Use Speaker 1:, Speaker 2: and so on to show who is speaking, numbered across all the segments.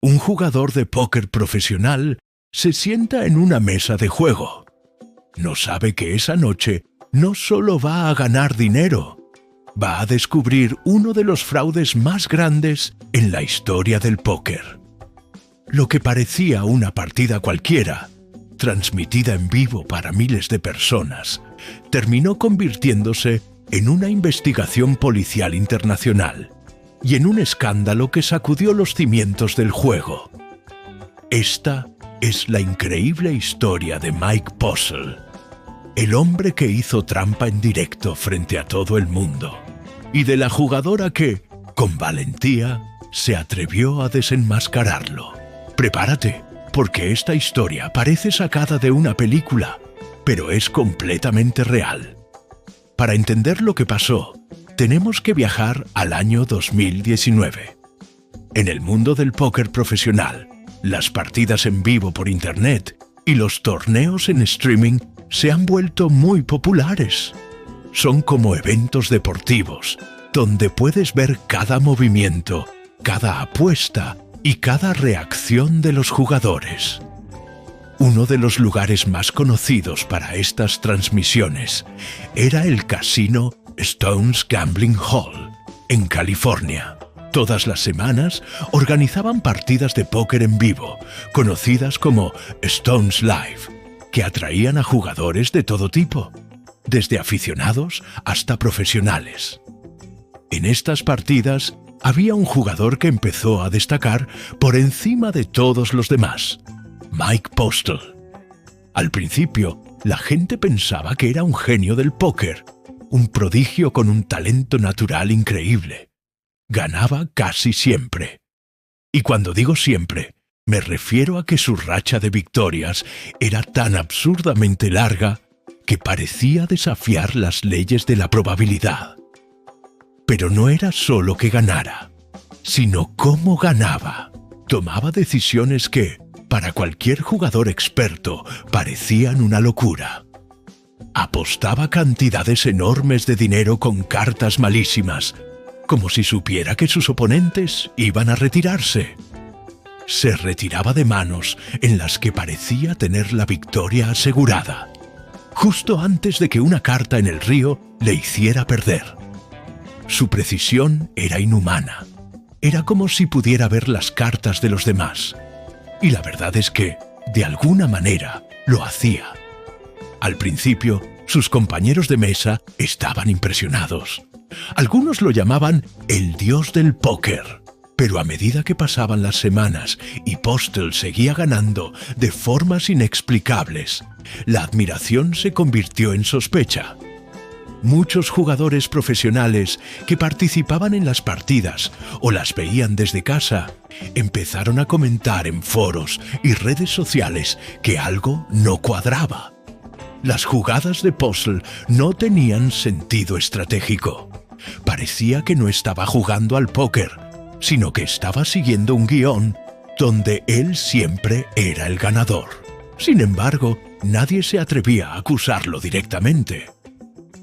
Speaker 1: Un jugador de póker profesional se sienta en una mesa de juego. No sabe que esa noche no solo va a ganar dinero, va a descubrir uno de los fraudes más grandes en la historia del póker. Lo que parecía una partida cualquiera, transmitida en vivo para miles de personas, terminó convirtiéndose en una investigación policial internacional y en un escándalo que sacudió los cimientos del juego. Esta es la increíble historia de Mike Postle, el hombre que hizo trampa en directo frente a todo el mundo, y de la jugadora que, con valentía, se atrevió a desenmascararlo. Prepárate, porque esta historia parece sacada de una película, pero es completamente real. Para entender lo que pasó, tenemos que viajar al año 2019. En el mundo del póker profesional, las partidas en vivo por internet y los torneos en streaming se han vuelto muy populares. Son como eventos deportivos, donde puedes ver cada movimiento, cada apuesta y cada reacción de los jugadores. Uno de los lugares más conocidos para estas transmisiones era el casino Stone's Gambling Hall, en California. Todas las semanas organizaban partidas de póker en vivo, conocidas como Stone's Live, que atraían a jugadores de todo tipo, desde aficionados hasta profesionales. En estas partidas había un jugador que empezó a destacar por encima de todos los demás: Mike Postle. Al principio, la gente pensaba que era un genio del póker, un prodigio con un talento natural increíble. Ganaba casi siempre. Y cuando digo siempre, me refiero a que su racha de victorias era tan absurdamente larga que parecía desafiar las leyes de la probabilidad. Pero no era solo que ganara, sino cómo ganaba. Tomaba decisiones que, para cualquier jugador experto, parecían una locura. Apostaba cantidades enormes de dinero con cartas malísimas, como si supiera que sus oponentes iban a retirarse. Se retiraba de manos en las que parecía tener la victoria asegurada, justo antes de que una carta en el río le hiciera perder. Su precisión era inhumana. Era como si pudiera ver las cartas de los demás. Y la verdad es que, de alguna manera, lo hacía. Al principio, sus compañeros de mesa estaban impresionados. Algunos lo llamaban el dios del póker. Pero a medida que pasaban las semanas y Postle seguía ganando de formas inexplicables, la admiración se convirtió en sospecha. Muchos jugadores profesionales que participaban en las partidas o las veían desde casa empezaron a comentar en foros y redes sociales que algo no cuadraba. Las jugadas de Postle no tenían sentido estratégico. Parecía que no estaba jugando al póker, sino que estaba siguiendo un guión donde él siempre era el ganador. Sin embargo, nadie se atrevía a acusarlo directamente.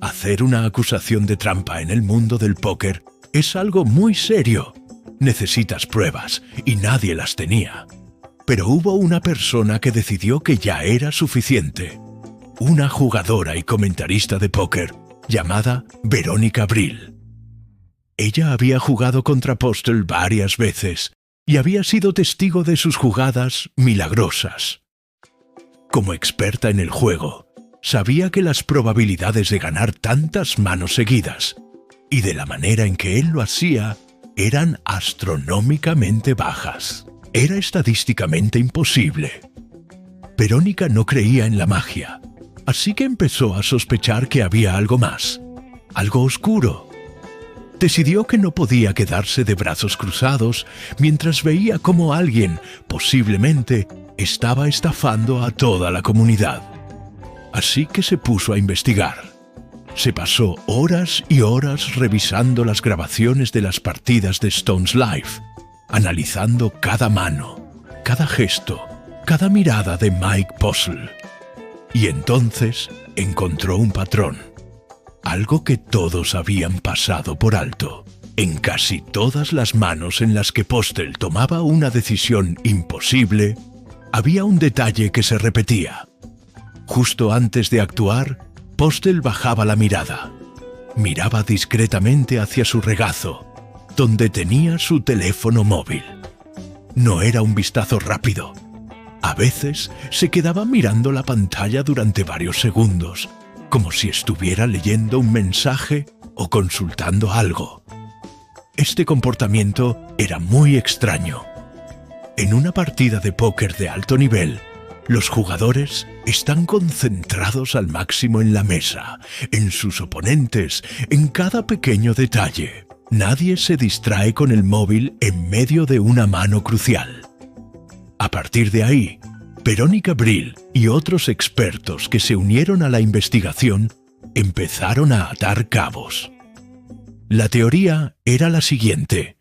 Speaker 1: Hacer una acusación de trampa en el mundo del póker es algo muy serio. Necesitas pruebas, y nadie las tenía. Pero hubo una persona que decidió que ya era suficiente. Una jugadora y comentarista de póker llamada Verónica Brill. Ella había jugado contra Postle varias veces y había sido testigo de sus jugadas milagrosas. Como experta en el juego, sabía que las probabilidades de ganar tantas manos seguidas y de la manera en que él lo hacía eran astronómicamente bajas. Era estadísticamente imposible. Verónica no creía en la magia, así que empezó a sospechar que había algo más, algo oscuro. Decidió que no podía quedarse de brazos cruzados mientras veía cómo alguien, posiblemente, estaba estafando a toda la comunidad. Así que se puso a investigar. Se pasó horas y horas revisando las grabaciones de las partidas de Stone's Live, analizando cada mano, cada gesto, cada mirada de Mike Postle. Y entonces encontró un patrón. Algo que todos habían pasado por alto. En casi todas las manos en las que Postel tomaba una decisión imposible, había un detalle que se repetía. Justo antes de actuar, Postel bajaba la mirada. Miraba discretamente hacia su regazo, donde tenía su teléfono móvil. No era un vistazo rápido. A veces se quedaba mirando la pantalla durante varios segundos, como si estuviera leyendo un mensaje o consultando algo. Este comportamiento era muy extraño. En una partida de póker de alto nivel, los jugadores están concentrados al máximo en la mesa, en sus oponentes, en cada pequeño detalle. Nadie se distrae con el móvil en medio de una mano crucial. A partir de ahí, Verónica Brill y otros expertos que se unieron a la investigación empezaron a atar cabos. La teoría era la siguiente: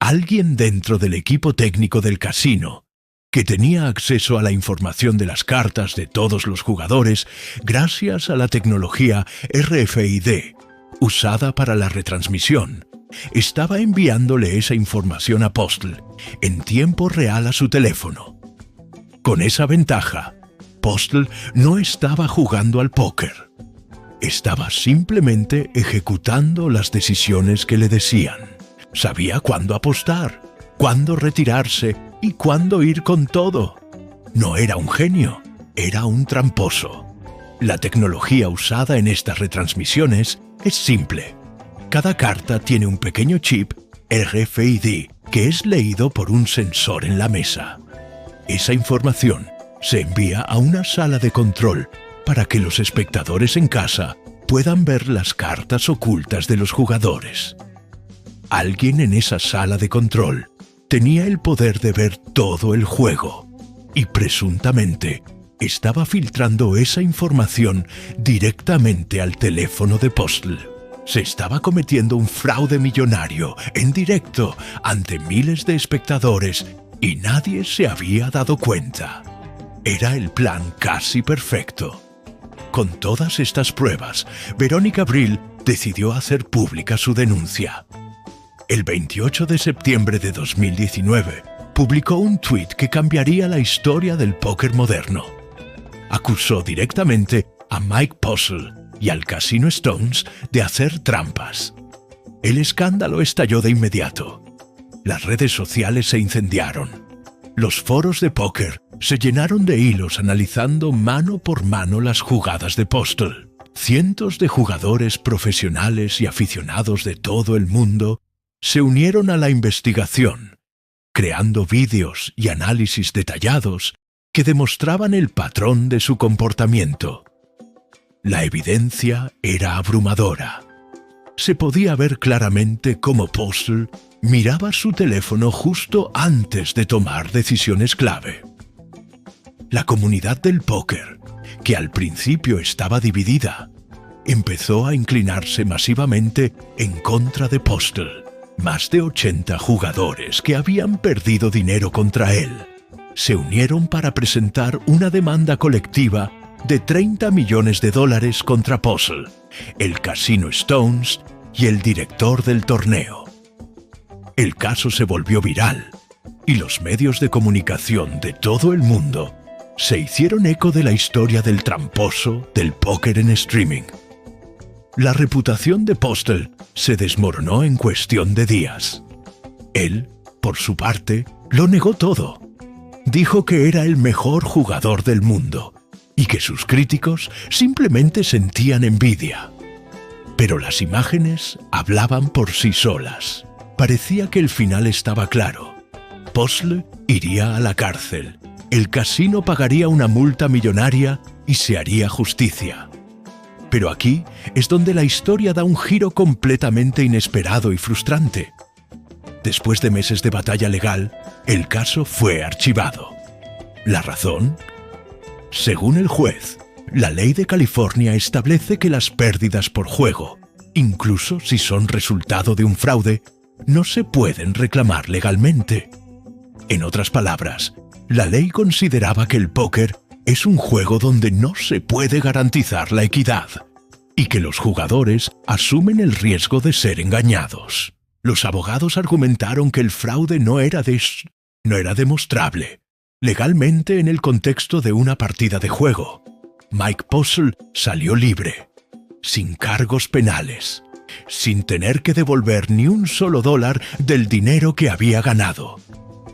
Speaker 1: alguien dentro del equipo técnico del casino, que tenía acceso a la información de las cartas de todos los jugadores gracias a la tecnología RFID, usada para la retransmisión, estaba enviándole esa información a Postel en tiempo real a su teléfono. Con esa ventaja, Postel no estaba jugando al póker. Estaba simplemente ejecutando las decisiones que le decían. Sabía cuándo apostar, cuándo retirarse y cuándo ir con todo. No era un genio, era un tramposo. La tecnología usada en estas retransmisiones es simple. Cada carta tiene un pequeño chip RFID que es leído por un sensor en la mesa. Esa información se envía a una sala de control para que los espectadores en casa puedan ver las cartas ocultas de los jugadores. Alguien en esa sala de control tenía el poder de ver todo el juego y presuntamente estaba filtrando esa información directamente al teléfono de Postel. Se estaba cometiendo un fraude millonario en directo ante miles de espectadores y nadie se había dado cuenta. Era el plan casi perfecto. Con todas estas pruebas, Verónica Brill decidió hacer pública su denuncia. El 28 de septiembre de 2019, publicó un tuit que cambiaría la historia del póker moderno. Acusó directamente a Mike Postel y al Casino Stones de hacer trampas. El escándalo estalló de inmediato. Las redes sociales se incendiaron. Los foros de póker se llenaron de hilos analizando mano por mano las jugadas de Postel. Cientos de jugadores profesionales y aficionados de todo el mundo se unieron a la investigación, creando vídeos y análisis detallados que demostraban el patrón de su comportamiento. La evidencia era abrumadora. Se podía ver claramente cómo Postel miraba su teléfono justo antes de tomar decisiones clave. La comunidad del póker, que al principio estaba dividida, empezó a inclinarse masivamente en contra de Postel. Más de 80 jugadores que habían perdido dinero contra él se unieron para presentar una demanda colectiva de $30 millones contra Postel, el Casino Stones y el director del torneo. El caso se volvió viral y los medios de comunicación de todo el mundo se hicieron eco de la historia del tramposo del póker en streaming. La reputación de Postel se desmoronó en cuestión de días. Él, por su parte, lo negó todo. Dijo que era el mejor jugador del mundo y que sus críticos simplemente sentían envidia. Pero las imágenes hablaban por sí solas. Parecía que el final estaba claro. Postel iría a la cárcel, el casino pagaría una multa millonaria y se haría justicia. Pero aquí es donde la historia da un giro completamente inesperado y frustrante. Después de meses de batalla legal, el caso fue archivado. ¿La razón? Según el juez, la ley de California establece que las pérdidas por juego, incluso si son resultado de un fraude, no se pueden reclamar legalmente. En otras palabras, la ley consideraba que el póker es un juego donde no se puede garantizar la equidad y que los jugadores asumen el riesgo de ser engañados. Los abogados argumentaron que el fraude no era demostrable legalmente en el contexto de una partida de juego. Mike Postle salió libre, sin cargos penales, sin tener que devolver ni un solo dólar del dinero que había ganado.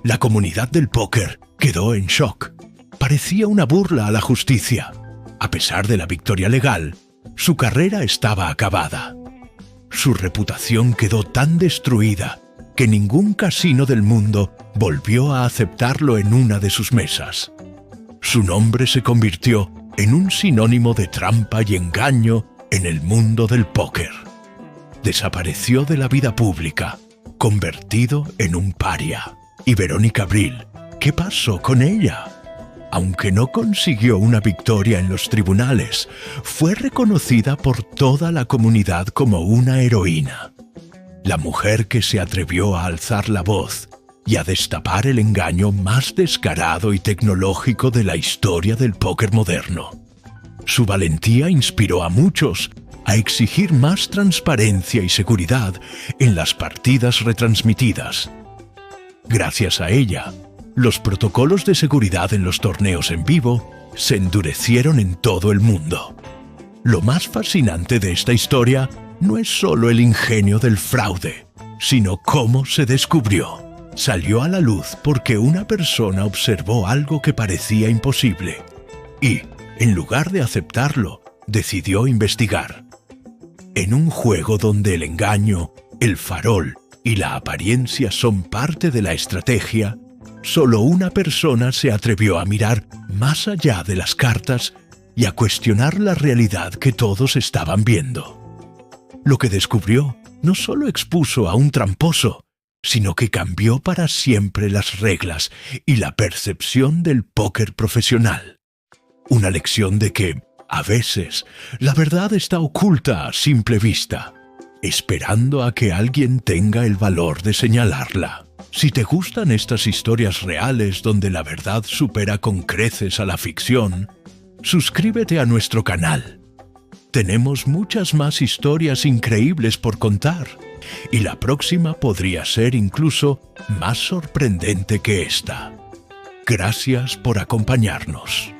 Speaker 1: La comunidad del póker quedó en shock. Parecía una burla a la justicia. A pesar de la victoria legal, su carrera estaba acabada. Su reputación quedó tan destruida que ningún casino del mundo volvió a aceptarlo en una de sus mesas. Su nombre se convirtió en un sinónimo de trampa y engaño en el mundo del póker. Desapareció de la vida pública, convertido en un paria. ¿Y Verónica Brill? ¿Qué pasó con ella? Aunque no consiguió una victoria en los tribunales, fue reconocida por toda la comunidad como una heroína. La mujer que se atrevió a alzar la voz y a destapar el engaño más descarado y tecnológico de la historia del póker moderno. Su valentía inspiró a muchos a exigir más transparencia y seguridad en las partidas retransmitidas. Gracias a ella, los protocolos de seguridad en los torneos en vivo se endurecieron en todo el mundo. Lo más fascinante de esta historia no es solo el ingenio del fraude, sino cómo se descubrió. Salió a la luz porque una persona observó algo que parecía imposible y, en lugar de aceptarlo, decidió investigar. En un juego donde el engaño, el farol y la apariencia son parte de la estrategia, solo una persona se atrevió a mirar más allá de las cartas y a cuestionar la realidad que todos estaban viendo. Lo que descubrió no solo expuso a un tramposo, sino que cambió para siempre las reglas y la percepción del póker profesional. Una lección de que, a veces, la verdad está oculta a simple vista, esperando a que alguien tenga el valor de señalarla. Si te gustan estas historias reales donde la verdad supera con creces a la ficción, suscríbete a nuestro canal. Tenemos muchas más historias increíbles por contar, y la próxima podría ser incluso más sorprendente que esta. Gracias por acompañarnos.